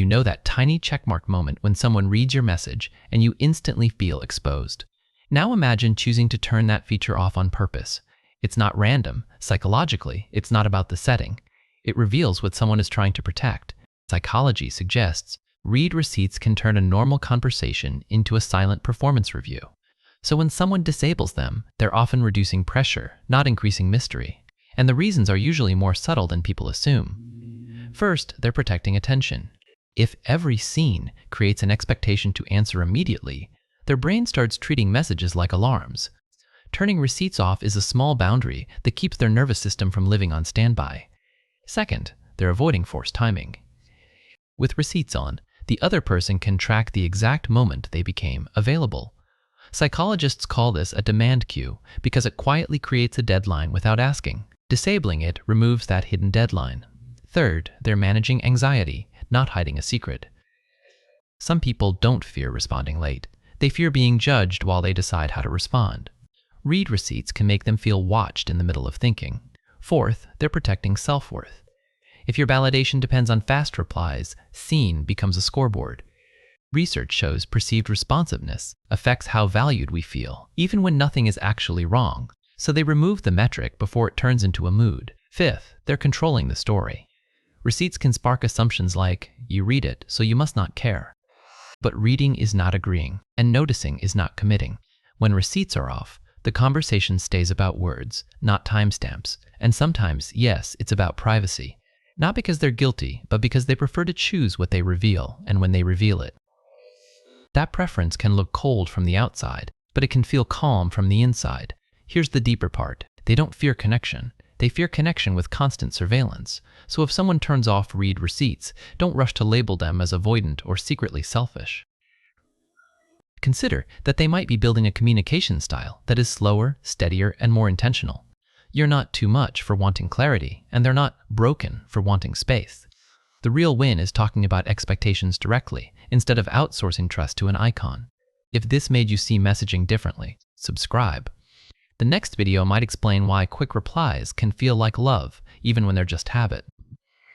know that tiny checkmark moment when someone reads your message and you instantly feel exposed. Now imagine choosing to turn that feature off on purpose. It's not random. Psychologically, it's not about the setting. It reveals what someone is trying to protect. Psychology suggests read receipts can turn a normal conversation into a silent performance review. So when someone disables them, they're often reducing pressure, not increasing mystery. And the reasons are usually more subtle than people assume. First, they're protecting attention. If every scene creates an expectation to answer immediately, their brain starts treating messages like alarms. Turning receipts off is a small boundary that keeps their nervous system from living on standby. Second, they're avoiding forced timing. With receipts on, the other person can track the exact moment they became available. Psychologists call this a demand queue because it quietly creates a deadline without asking. Disabling it removes that hidden deadline. Third, they're managing anxiety, not hiding a secret. Some people don't fear responding late. They fear being judged while they decide how to respond. Read receipts can make them feel watched in the middle of thinking. Fourth, they're protecting self-worth. If your validation depends on fast replies, seen becomes a scoreboard. Research shows perceived responsiveness affects how valued we feel, even when nothing is actually wrong. So they remove the metric before it turns into a mood. Fifth, they're controlling the story. Receipts can spark assumptions like, you read it, so you must not care. But reading is not agreeing, and noticing is not committing. When receipts are off, the conversation stays about words, not timestamps. And sometimes, yes, it's about privacy. Not because they're guilty, but because they prefer to choose what they reveal and when they reveal it. That preference can look cold from the outside, but it can feel calm from the inside. Here's the deeper part. They don't fear connection. They fear connection with constant surveillance. So if someone turns off read receipts, don't rush to label them as avoidant or secretly selfish. Consider that they might be building a communication style that is slower, steadier, and more intentional. You're not too much for wanting clarity, and they're not broken for wanting space. The real win is talking about expectations directly, instead of outsourcing trust to an icon. If this made you see messaging differently, subscribe. The next video might explain why quick replies can feel like love, even when they're just habit.